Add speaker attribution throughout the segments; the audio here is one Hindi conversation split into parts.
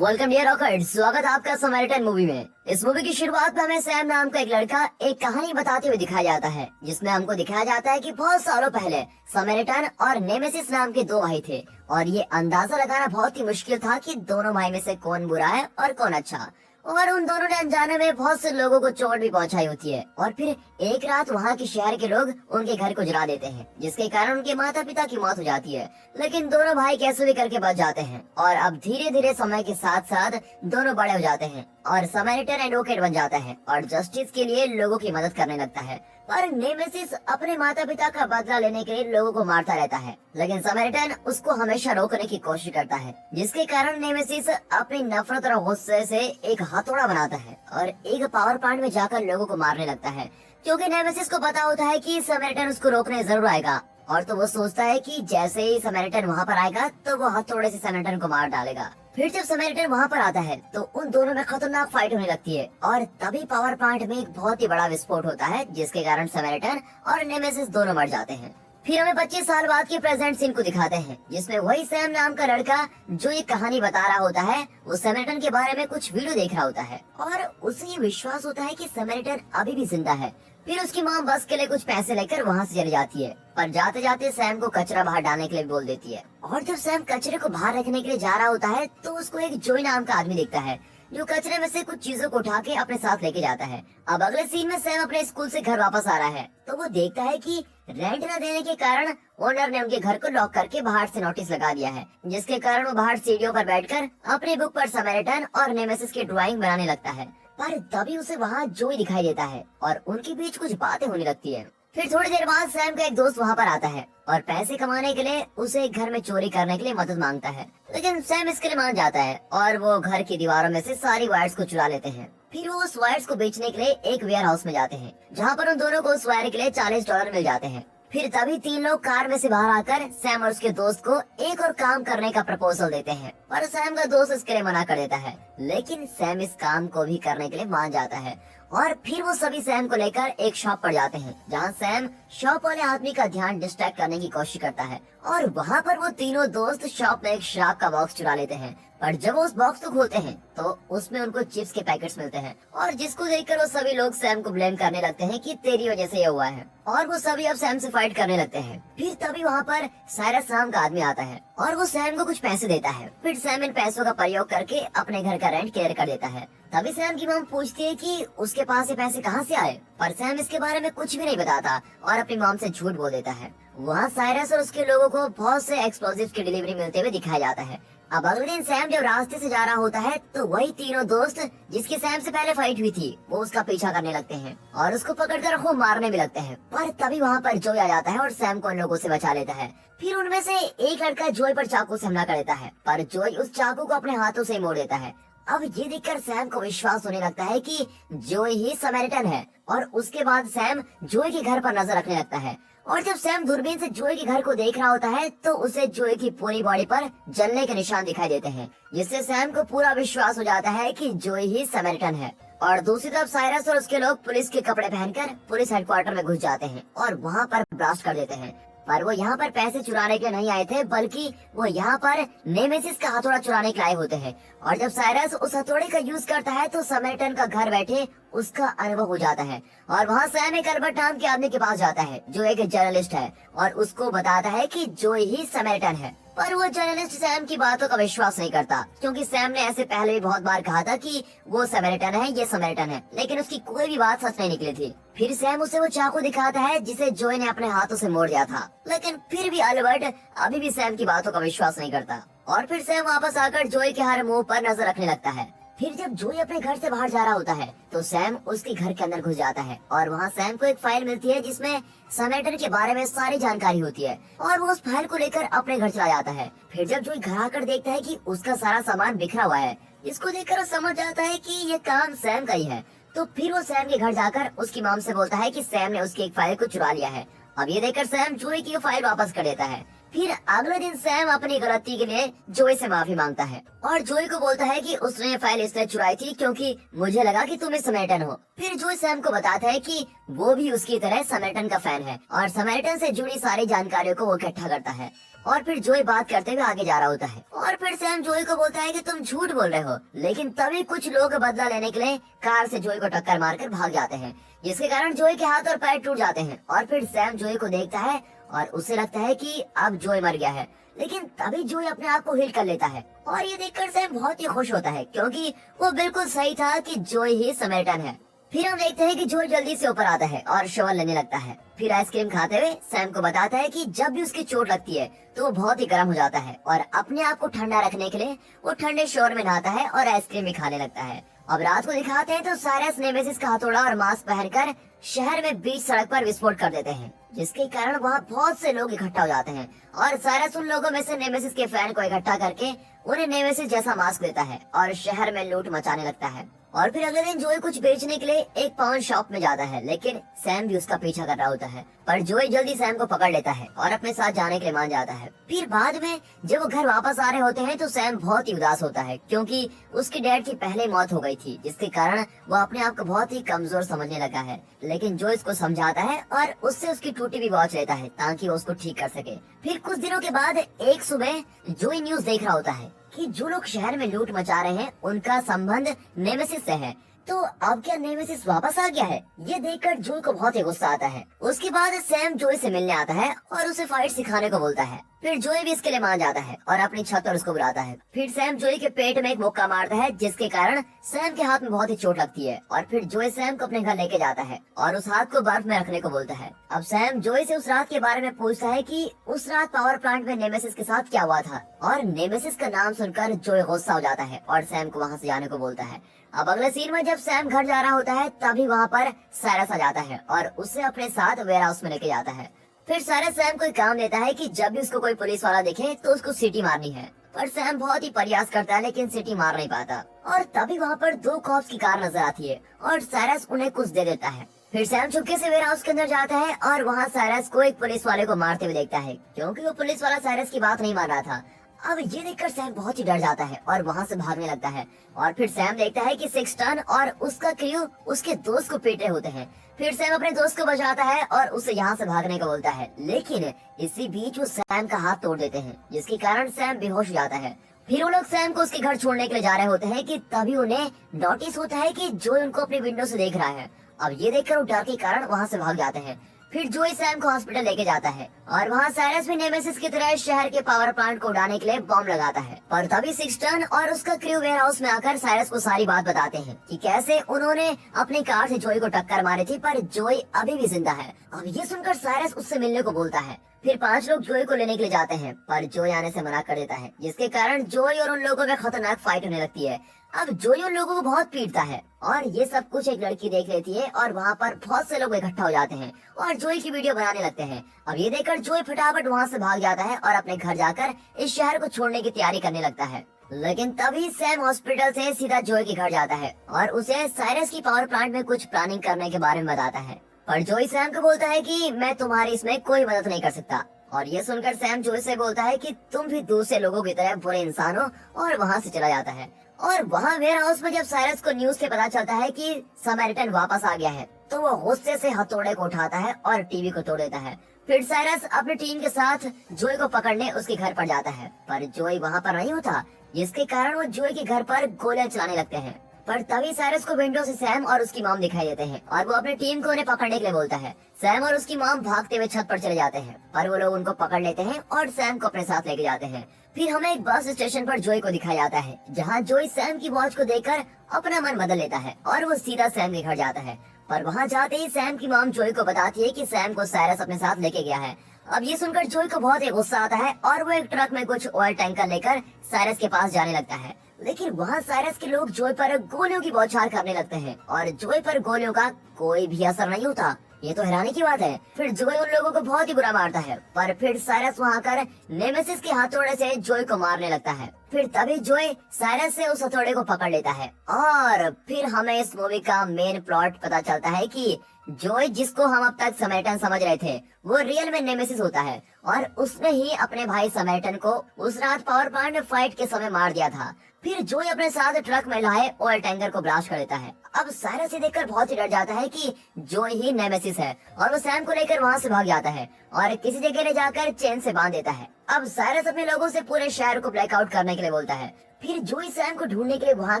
Speaker 1: वेलकम डियर रॉकेट, स्वागत है आपका समैरिटन मूवी में। इस मूवी की शुरुआत में हमें सैम नाम का एक लड़का एक कहानी बताते हुए दिखाया जाता है, जिसमें हमको दिखाया जाता है कि बहुत सालों पहले समैरिटन और नेमेसिस नाम के दो भाई थे और ये अंदाजा लगाना बहुत ही मुश्किल था कि दोनों भाई में से कौन बुरा है और कौन अच्छा। और उन दोनों ने अनजाने में बहुत से लोगों को चोट भी पहुंचाई होती है और फिर एक रात वहाँ के शहर के लोग उनके घर को जला देते हैं, जिसके कारण उनके माता पिता की मौत हो जाती है। लेकिन दोनों भाई कैसे भी करके बच जाते हैं और अब धीरे धीरे समय के साथ साथ दोनों बड़े हो जाते हैं और समैरिटन एडवोकेट बन जाता है और जस्टिस के लिए लोगों की मदद करने लगता है। पर नेमेसिस अपने माता पिता का बदला लेने के लिए लोगों को मारता रहता है, लेकिन समैरिटन उसको हमेशा रोकने की कोशिश करता है, जिसके कारण नेमेसिस अपनी नफरत और गुस्से से एक हथौड़ा बनाता है और एक पावर प्लांट में जाकर लोगों को मारने लगता है, क्योंकि नेमेसिस को पता होता है कि समैरिटन उसको रोकने जरूर आएगा। और तो वो सोचता है कि जैसे ही समैरिटन वहाँ पर आएगा तो वो हथौड़े से समैरिटन को मार डालेगा। फिर जब समैरिटन वहाँ पर आता है तो उन दोनों में खतरनाक फाइट होने लगती है और तभी पावर प्लांट में एक बहुत ही बड़ा विस्फोट होता है, जिसके कारण समैरिटन और नेमेसिस दोनों मर जाते हैं। फिर हमें 25 साल बाद के प्रेजेंट सीन को दिखाते हैं, जिसमें वही सैम नाम का लड़का जो ये कहानी बता रहा होता है वो समैरिटन के बारे में कुछ वीडियो देख रहा होता है और उसे ये विश्वास होता है कि समैरिटन अभी भी जिंदा है। फिर उसकी माँ बस के लिए कुछ पैसे लेकर वहाँ से चली जाती है, पर जाते जाते सैम को कचरा बाहर डालने के लिए बोल देती है। और जब सैम कचरे को बाहर रखने के लिए जा रहा होता है तो उसको एक जोई नाम का आदमी दिखता है, जो कचरे में से कुछ चीजों को उठा के अपने साथ लेके जाता है। अब अगले सीन में सैम अपने स्कूल से घर वापस आ रहा है तो वो देखता है कि रेंट न देने के कारण ओनर ने उनके घर को लॉक करके बाहर से नोटिस लगा दिया है, जिसके कारण वो बाहर सीढ़ियों पर बैठकर अपनी बुक पर समैरिटन और नेमेसिस की ड्राइंग बनाने लगता है। पर तभी उसे वहाँ जोई दिखाई देता है और उनके बीच कुछ बातें होने लगती है। फिर थोड़ी देर बाद सैम का एक दोस्त वहाँ पर आता है और पैसे कमाने के लिए उसे एक घर में चोरी करने के लिए मदद मांगता है, लेकिन सैम इसके लिए मान जाता है और वो घर की दीवारों में से सारी वायर्स को चुरा लेते हैं। फिर वो उस वायर्स को बेचने के लिए एक वेयर हाउस में जाते हैं, जहाँ पर उन दोनों को उस वायर के लिए $40 मिल जाते हैं। फिर तभी तीन लोग कार में से बाहर आकर सैम और उसके दोस्त को एक और काम करने का प्रपोजल देते हैं, पर सैम का दोस्त इसके लिए मना कर देता है, लेकिन सैम इस काम को भी करने के लिए मान जाता है। और फिर वो सभी सैम को लेकर एक शॉप पर जाते हैं, जहाँ सैम शॉप वाले आदमी का ध्यान डिस्ट्रैक्ट करने की कोशिश करता है और वहाँ पर वो तीनों दोस्त शॉप में एक शराब का बॉक्स चुरा लेते हैं। पर जब वो उस बॉक्स को खोलते हैं तो उसमें उनको चिप्स के पैकेट्स मिलते हैं और जिसको देखकर वो सभी लोग सैम को ब्लेम करने लगते हैं कि तेरी वजह से ये हुआ है और वो सभी अब सैम से फाइट करने लगते हैं। फिर तभी वहाँ पर साइरस नाम का आदमी आता है और वो सैम को कुछ पैसे देता है। फिर सैम इन पैसों का प्रयोग करके अपने घर का रेंट क्लियर कर देता है। तभी सैम की मॉम पूछती है कि उसके पास ये पैसे कहाँ से आए, पर सैम इसके बारे में कुछ भी नहीं बताता और अपनी मॉम से झूठ बोल देता है। वहाँ साइरस और उसके लोगों को बहुत से एक्सप्लोजिव्स की डिलीवरी मिलते हुए दिखाया जाता है। अब अगले दिन सैम जब रास्ते से जा रहा होता है तो वही तीनों दोस्त जिसकी सैम से पहले फाइट हुई थी वो उसका पीछा करने लगते हैं और उसको पकड़कर खूब मारने भी लगते हैं। पर तभी वहाँ पर जोई आ जाता है और सैम को उन लोगों से बचा लेता है। फिर उनमें से एक लड़का जोई पर चाकू से हमला कर देता है, पर जोई उस चाकू को अपने हाथों से मोड़ देता है। अब ये देखकर सैम को विश्वास होने लगता है कि जोई ही समैरिटन है और उसके बाद सैम जोई के घर पर नजर रखने लगता है। और जब सैम दूरबीन से जोई के घर को देख रहा होता है तो उसे जोई की पूरी बॉडी पर जलने के निशान दिखाई देते हैं, जिससे सैम को पूरा विश्वास हो जाता है कि जोई ही समैरिटन है। और दूसरी तरफ साइरस और उसके लोग पुलिस के कपड़े पहनकर पुलिस हेडक्वार्टर में घुस जाते हैं और वहाँ पर ब्लास्ट कर देते हैं। पर वो यहाँ पर पैसे चुराने के लिए नहीं आए थे, बल्कि वो यहाँ पर नेमेसिस का हथौड़ा चुराने के लिए आए होते हैं। और जब साइरस उस हथौड़े का यूज करता है तो समैरिटन का घर बैठे उसका अनुभव हो जाता है और वहाँ सैम एक अल्बर्ट नाम के आदमी के पास जाता है जो एक जर्नलिस्ट है और उसको बताता है कि जोई ही समैरिटन है। पर वो जर्नलिस्ट सैम की बातों का विश्वास नहीं करता, क्योंकि सैम ने ऐसे पहले भी बहुत बार कहा था कि वो समैरिटन है, ये समैरिटन है, लेकिन उसकी कोई भी बात सच नहीं निकली थी। फिर सैम उसे वो चाकू दिखाता है जिसे जोई ने अपने हाथों से मोड़ दिया था, लेकिन फिर भी अल्बर्ट अभी भी सैम की बातों का विश्वास नहीं करता और फिर सैम वापस आकर जोई के हर मुंह पर नजर रखने लगता है। फिर जब जोई अपने घर से बाहर जा रहा होता है तो सैम उसके घर के अंदर घुस जाता है और वहाँ सैम को एक फाइल मिलती है जिसमें समैरिटन के बारे में सारी जानकारी होती है और वो उस फाइल को लेकर अपने घर चला जाता है। फिर जब जोई घर आकर देखता है कि उसका सारा सामान बिखरा हुआ है, इसको देखकर वो समझ जाता है कि ये काम सैम का ही है। तो फिर वो सैम के घर जाकर उसकी मॉम से बोलता है कि सैम ने उसकी एक फाइल को चुरा लिया है। अब ये देखकर सैम जोई की फाइल वापस कर देता है। फिर अगले दिन सैम अपनी गलती के लिए जोई से माफी मांगता है और जोई को बोलता है कि उसने ये फाइल इसलिए चुराई थी क्योंकि मुझे लगा कि तुम समैरिटन हो। फिर जोई सैम को बताता है कि वो भी उसकी तरह समैरिटन का फैन है और समैरिटन से जुड़ी सारी जानकारियों को वो इकट्ठा करता है। और फिर जोई बात करते हुए आगे जा रहा होता है और फिर सैम जोई को बोलता है कि तुम झूठ बोल रहे हो। लेकिन तभी कुछ लोग बदला लेने के लिए कार से जोई को टक्कर मारकर भाग जाते हैं, जिसके कारण जोई के हाथ और पैर टूट जाते हैं। और फिर सैम जोई को देखता है और उसे लगता है कि अब जोई मर गया है। लेकिन तभी जोई अपने आप को हील कर लेता है और ये देखकर सैम बहुत ही खुश होता है, क्योंकि वो बिल्कुल सही था कि जोई ही समरटन है। फिर हम देखते हैं कि जोई जल्दी से ऊपर आता है और शॉवर लेने लगता है। फिर आइसक्रीम खाते हुए सैम को बताता है कि जब भी उसकी चोट लगती है तो वो बहुत ही गर्म हो जाता है और अपने आप को ठंडा रखने के लिए वो ठंडे शॉवर में नहाता है और आइसक्रीम भी खाने लगता है। अब रात को दिखाते हैं तो साइरस नेमेसिस का हथौड़ा और मास्क पहनकर शहर में बीच सड़क पर विस्फोट कर देते हैं, जिसके कारण वहाँ बहुत से लोग इकट्ठा हो जाते हैं और साइरस उन लोगों में से नेमेसिस के फैन को इकट्ठा करके उन्हें नेमेसिस जैसा मास्क देता है और शहर में लूट मचाने लगता है। और फिर अगले दिन जोई कुछ बेचने के लिए एक पान शॉप में जाता है, लेकिन सैम भी उसका पीछा कर रहा होता है। पर जोई जल्दी सैम को पकड़ लेता है और अपने साथ जाने के लिए मान जाता है। फिर बाद में जब वो घर वापस आ रहे होते हैं तो सैम बहुत ही उदास होता है, क्योंकि उसके डैड की पहले मौत हो गई थी, जिसके कारण वो अपने आप को बहुत ही कमजोर समझने लगा है। लेकिन जोई उसको समझाता है और उससे उसकी टूटी हुई वॉच लेता है ताकि वो उसको ठीक कर सके। फिर कुछ दिनों के बाद एक सुबह जोई न्यूज देख रहा होता है कि जो लोग शहर में लूट मचा रहे हैं उनका संबंध नेमेसिस से है। तो अब क्या नेमेसिस वापस आ गया है? ये देखकर जोई को बहुत ही गुस्सा आता है। उसके बाद सैम जोई से मिलने आता है और उसे फाइट सिखाने को बोलता है। फिर जोई भी इसके लिए मान जाता है और अपनी छत पर उसको बुलाता है। फिर सैम जोई के पेट में एक मुक्का मारता है, जिसके कारण सैम के हाथ में बहुत ही चोट लगती है। और फिर जोई सैम को अपने घर लेके जाता है और उस हाथ को बर्फ में रखने को बोलता है। अब सैम जोई से उस रात के बारे में पूछता है कि उस रात पावर प्लांट में नेमेसिस के साथ क्या हुआ था, और नेमेसिस का नाम सुनकर जोई गुस्सा हो जाता है और सैम को वहाँ से जाने को बोलता है। अब अगले सीन में जब सैम घर जा रहा होता है तभी वहाँ पर साइरस आ जाता है और उसे अपने साथ वेयर हाउस में लेके जाता है। फिर साइरस सैम को एक काम देता है कि जब भी उसको कोई पुलिस वाला दिखे तो उसको सीटी मारनी है। पर सैम बहुत ही प्रयास करता है लेकिन सीटी मार नहीं पाता। और तभी वहाँ पर दो कॉप्स की कार नजर आती है और साइरस उन्हें कुछ दे देता है। फिर सैम चुपके से वेयर हाउस के अंदर जाता है और वहाँ साइरस को एक पुलिस वाले को मारते हुए देखता है, क्योंकि वो पुलिस वाला साइरस की बात नहीं मान रहा था। अब ये देखकर सैम बहुत ही डर जाता है और वहाँ से भागने लगता है। और फिर सैम देखता है कि सिक्सटन और उसका क्रू उसके दोस्त को पीट रहे होते हैं। फिर सैम अपने दोस्त को बचाता है और उसे यहाँ से भागने को बोलता है, लेकिन इसी बीच वो सैम का हाथ तोड़ देते हैं, जिसके कारण सैम बेहोश हो जाता है। फिर वो लोग सैम को उसके घर छोड़ने के लिए जा रहे होते हैं कि तभी उन्हें नोटिस होता है कि जोई उनको अपनी विंडो से देख रहा है। अब ये देखकर वो डर के कारण वहाँ से भाग जाते हैं। फिर जोई सैम को हॉस्पिटल लेके जाता है और वहाँ साइरस भी नेमेसिस की तरह शहर के पावर प्लांट को उड़ाने के लिए बॉम्ब लगाता है। पर तभी सिक्सटन और उसका क्रू वेयर हाउस में आकर साइरस को सारी बात बताते हैं कि कैसे उन्होंने अपनी कार से जोई को टक्कर मारी थी, पर जोई अभी भी जिंदा है। अब ये सुनकर साइरस उससे मिलने को बोलता है। फिर 5 लोग जोई को लेने के लिए जाते हैं, पर जोई आने से मना कर देता है, जिसके कारण जोई और उन लोगों में खतरनाक फाइट होने लगती है। अब जोई उन लोगों को बहुत पीटता है और ये सब कुछ एक लड़की देख लेती है और वहाँ पर बहुत से लोग इकट्ठा हो जाते हैं और जोई की वीडियो बनाने लगते हैं। अब ये देखकर जोई फटाफट वहाँ से भाग जाता है और अपने घर जाकर इस शहर को छोड़ने की तैयारी करने लगता है। लेकिन तभी सैम हॉस्पिटल से सीधा जोई के घर जाता है और उसे साइरस की पावर प्लांट में कुछ प्लानिंग करने के बारे में बताता है। पर जोई सैम को बोलता है कि मैं तुम्हारी इसमें कोई मदद नहीं कर सकता। और ये सुनकर सैम जोई से बोलता है कि तुम भी दूसरे लोगों की तरह बुरे इंसान हो, और वहाँ से चला जाता है। और वहाँ वेयर हाउस में जब साइरस को न्यूज से पता चलता है कि समरिटन वापस आ गया है तो वो गुस्से से हथौड़े को उठाता है और टीवी को तोड़ देता है। फिर साइरस अपनी टीम के साथ जोई को पकड़ने उसके घर पर जाता है, पर जोई वहाँ पर नहीं होता, जिसके कारण वो जोई के घर पर गोलियां चलाने लगते हैं। पर तभी साइरस को विंडो से सैम और उसकी मॉम दिखाई देते हैं और वो अपनी टीम को उन्हें पकड़ने के लिए बोलता है। सैम और उसकी मॉम भागते हुए छत पर चले जाते हैं, पर वो लोग उनको पकड़ लेते हैं और सैम को अपने साथ लेके जाते हैं। फिर हमें एक बस स्टेशन पर जोई को दिखाया जाता है, जहाँ जोई सैम की वॉच को देखकर अपना मन बदल लेता है और वो सीधा सैम के घर जाता है। पर वहाँ जाते ही सैम की मॉम जोई को बताती है कि सैम को साइरस अपने साथ लेके गया है। अब ये सुनकर जोई को बहुत ही गुस्सा आता है और वो एक ट्रक में कुछ ऑयल टैंकर लेकर साइरस के पास जाने लगता है। लेकिन वहाँ साइरस के लोग जोई पर गोलियों की बौछार करने लगते हैं और जोई पर गोलियों का कोई भी असर नहीं होता। ये तो हैरानी की बात है। फिर जोई उन लोगों को बहुत ही बुरा मारता है, पर फिर साइरस वहाँ आकर नेमेसिस के हथौड़े से जोई को मारने लगता है। फिर तभी जोई साइरस से उस हथौड़े को पकड़ लेता है और फिर हमें इस मूवी का मेन प्लॉट पता चलता है कि जोई, जिसको हम अब तक समरिटन समझ रहे थे, वो रियल में नेमेसिस होता है और उसने ही अपने भाई समरिटन को उस रात पावर प्लांट में फाइट के समय मार दिया था। फिर जोई अपने साथ ट्रक में लाए ऑयल टैंकर को ब्लास्ट कर देता है। अब साइरस ये देखकर बहुत ही डर जाता है कि जोई ही नेमेसिस है और वो सैम को लेकर वहाँ से भाग जाता है और किसी जगह ले जाकर चेन से बांध देता है। अब साइरस अपने लोगों से पूरे शहर को ब्लैकआउट करने के लिए बोलता है। फिर जोई सैम को ढूंढने के लिए वहाँ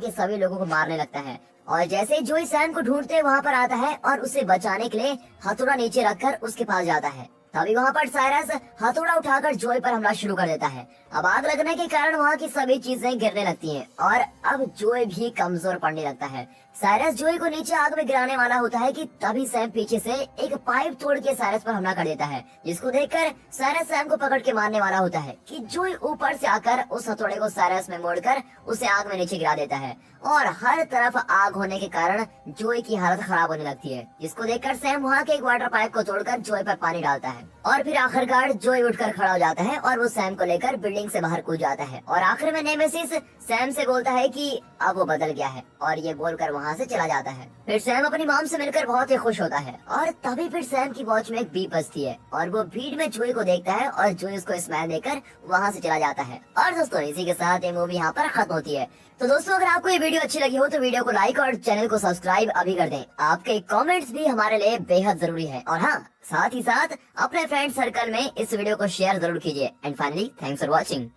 Speaker 1: के सभी लोगों को मारने लगता है और जैसे ही जोई सैम को ढूंढते वहाँ पर आता है और उसे बचाने के लिए हथौड़ा नीचे रखकर उसके पास जाता है। तभी वहाँ पर साइरस हथौड़ा उठाकर जोई पर हमला शुरू कर देता है। अब आग लगने के कारण वहाँ की सभी चीजें गिरने लगती हैं और अब जोई भी कमजोर पड़ने लगता है। साइरस जोई को नीचे आग में गिराने वाला होता है कि तभी सैम पीछे से एक पाइप तोड़ के साइरस पर हमला कर देता है, जिसको देखकर साइरस सैम को पकड़ के मारने वाला होता है कि जोई ऊपर से आकर उस हथौड़े को साइरस में मोड़कर उसे आग में नीचे गिरा देता है और हर तरफ आग होने के कारण जोई की हालत खराब होने लगती है, जिसको देखकर सैम वहाँ के एक वाटर पाइप को तोड़कर जोई पर पानी डालता है और फिर आखिरकार जोई उठकर खड़ा हो जाता है और वो सैम को लेकर बिल्डिंग से बाहर कूद जाता है और आखिर में नेमेसिस सैम से बोलता है कि अब वो बदल गया है और ये बोलकर वहाँ से चला जाता है। फिर सैम अपनी मॉम से मिलकर बहुत ही खुश होता है और तभी फिर सैम की वॉच में एक बीप बजती है और वो भीड़ में जोई को देखता है और जोई उसको स्माइल देकर वहाँ से चला जाता है। और दोस्तों इसी के साथ ये मूवी यहाँ पर खत्म होती है। तो दोस्तों अगर आपको ये वीडियो अच्छी लगी हो तो वीडियो को लाइक और चैनल को सब्सक्राइब अभी कर दें। आपके कमेंट्स भी हमारे लिए बेहद जरूरी है और हाँ साथ ही साथ अपने फ्रेंड सर्कल में इस वीडियो को शेयर जरूर कीजिए। And finally thanks for watching.